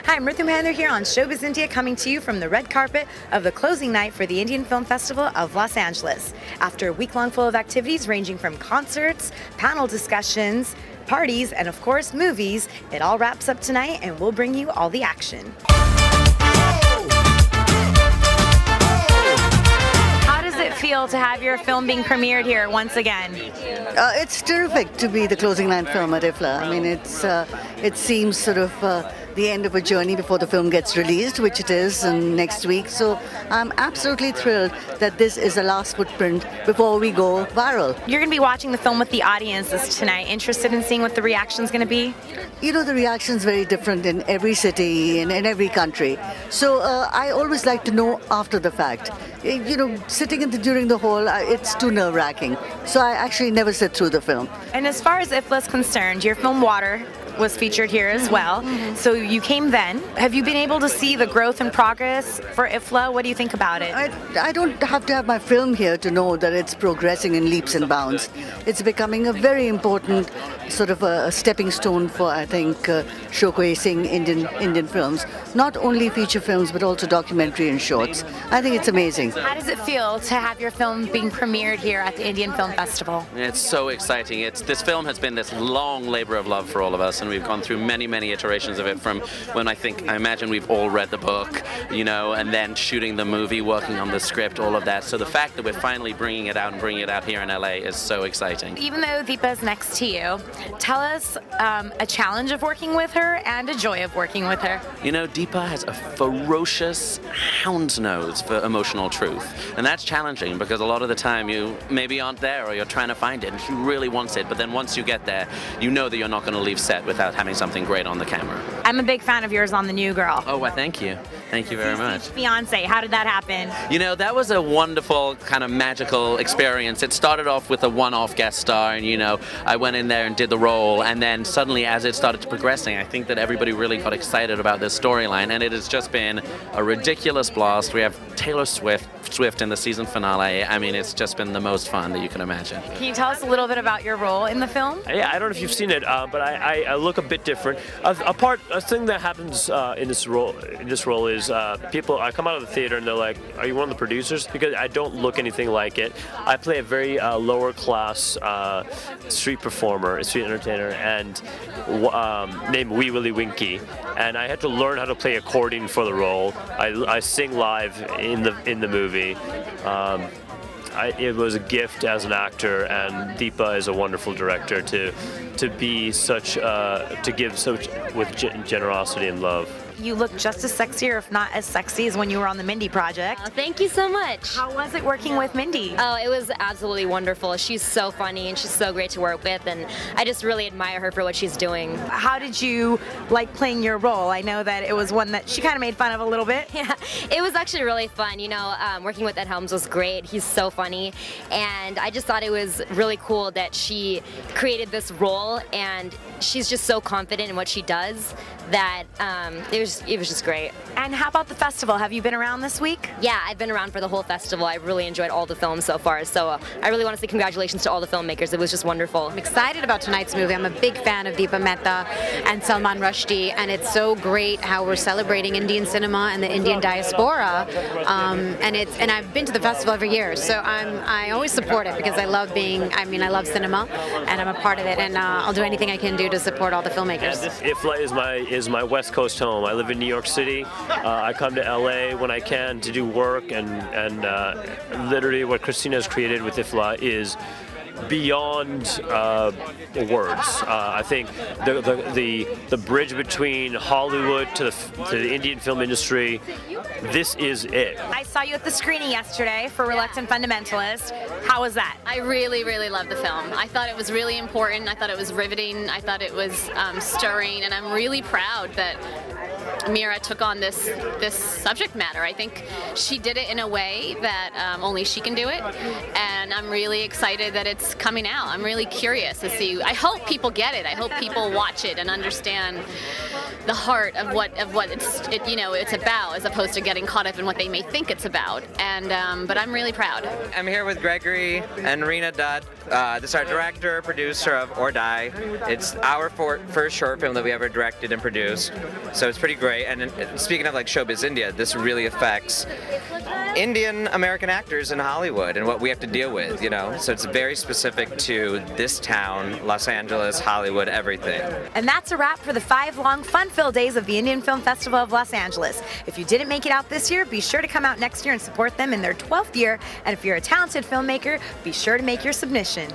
Hi, I'm Ritu Mahindra here on Showbiz India, coming to you from the red carpet of the closing night for the Indian Film Festival of Los Angeles. After a week-long full of activities ranging from concerts, panel discussions, parties, and of course movies, it all wraps up tonight and we'll bring you all the action. How does it feel to have your film being premiered here once again? It's terrific to be the closing night film at IFFLA. I mean, it seems sort of the end of a journey before the film gets released, which it is next week. So I'm absolutely thrilled that this is the last footprint before we go viral. You're going to be watching the film with the audiences tonight. Interested in seeing what the reaction's going to be? You know, the reaction's very different in every city and in every country. So I always like to know after the fact. You know, sitting during the whole, it's too nerve-wracking. So I actually never sit through the film. And as far as IFFLA's concerned, your film Water was featured here as well. Mm-hmm. So you came then. Have you been able to see the growth and progress for IFFLA? What do you think about it? I don't have to have my film here to know that it's progressing in leaps and bounds. It's becoming a very important sort of a stepping stone for, I think, showcasing Indian films. Not only feature films, but also documentary and shorts. I think it's amazing. How does it feel to have your film being premiered here at the Indian Film Festival? It's so exciting. This film has been this long labor of love for all of us, and we've gone through many iterations of it, from when I imagine we've all read the book, you know, and then shooting the movie, working on the script, all of that. So the fact that we're finally bringing it out and bringing it out here in LA is so exciting. Even though Deepa's next to you, tell us a challenge of working with her and a joy of working with her. You know, Deepa has a ferocious hound's nose for emotional truth, and that's challenging because a lot of the time you maybe aren't there or you're trying to find it and she really wants it, but then once you get there, you know that you're not going to leave set without having something great on the camera. I'm a big fan of yours on The New Girl. Oh, well, thank you. Thank you very much. Beyonce, how did that happen? You know, that was a wonderful kind of magical experience. It started off with a one-off guest star, and you know, I went in there and did the role, and then suddenly as it started progressing, I think that everybody really got excited about this storyline, and it has just been a ridiculous blast. We have Taylor Swift in the season finale. I mean, it's just been the most fun that you can imagine. Can you tell us a little bit about your role in the film? Yeah, I don't know if you've seen it, but I look a bit different. A thing that happens in this role is people. I come out of the theater and they're like, "Are you one of the producers?" Because I don't look anything like it. I play a very lower class street performer, a street entertainer, and named Wee Willie Winky. And I had to learn how to play accordion for the role. I sing live in the movie. It was a gift as an actor, and Deepa is a wonderful director to be such to give such with generosity and love. You look just as sexy, or if not as sexy, as when you were on the Mindy project. Oh, thank you so much. How was it working with Mindy? Oh, it was absolutely wonderful. She's so funny and she's so great to work with, and I just really admire her for what she's doing. How did you like playing your role? I know that it was one that she kind of made fun of a little bit. Yeah, it was actually really fun. You know, working with Ed Helms was great. He's so funny, and I just thought it was really cool that she created this role, and she's just so confident in what she does that it was just great. And how about the festival? Have you been around this week? Yeah, I've been around for the whole festival. I really enjoyed all the films so far, so I really want to say congratulations to all the filmmakers. It was just wonderful. I'm excited about tonight's movie. I'm a big fan of Deepa Mehta and Salman Rushdie, and it's so great how we're celebrating Indian cinema and the Indian diaspora. And I've been to the festival every year, so I always support it because I love cinema, and I'm a part of it, and I'll do anything I can do to support all the filmmakers. IFFLA is my West Coast home. I live in New York City. I come to LA when I can to do work, and literally what Christina has created with IFFLA is beyond words. I think the bridge between Hollywood to the Indian film industry, this is it. I saw you at the screening yesterday for Reluctant Fundamentalist. How was that? I really loved the film. I thought it was really important. I thought it was riveting. I thought it was stirring, and I'm really proud that Mira took on this subject matter. I think she did it in a way that only she can do it, and I'm really excited that it's coming out. I'm really curious to see. I hope people get it. I hope people watch it and understand the heart of what it's about, as opposed to getting caught up in what they may think it's about. And but I'm really proud. I'm here with Gregory and Rena Dutt. This is our director, producer of Or Die. It's our first short film that we ever directed and produced, so it's pretty great. And speaking of like Showbiz India, this really affects Indian American actors in Hollywood and what we have to deal with, So it's very specific to this town, Los Angeles, Hollywood, everything. And that's a wrap for the 5 long fun-filled days of the Indian Film Festival of Los Angeles. If you didn't make it out this year, be sure to come out next year and support them in their 12th year. And if you're a talented filmmaker, be sure to make your submission.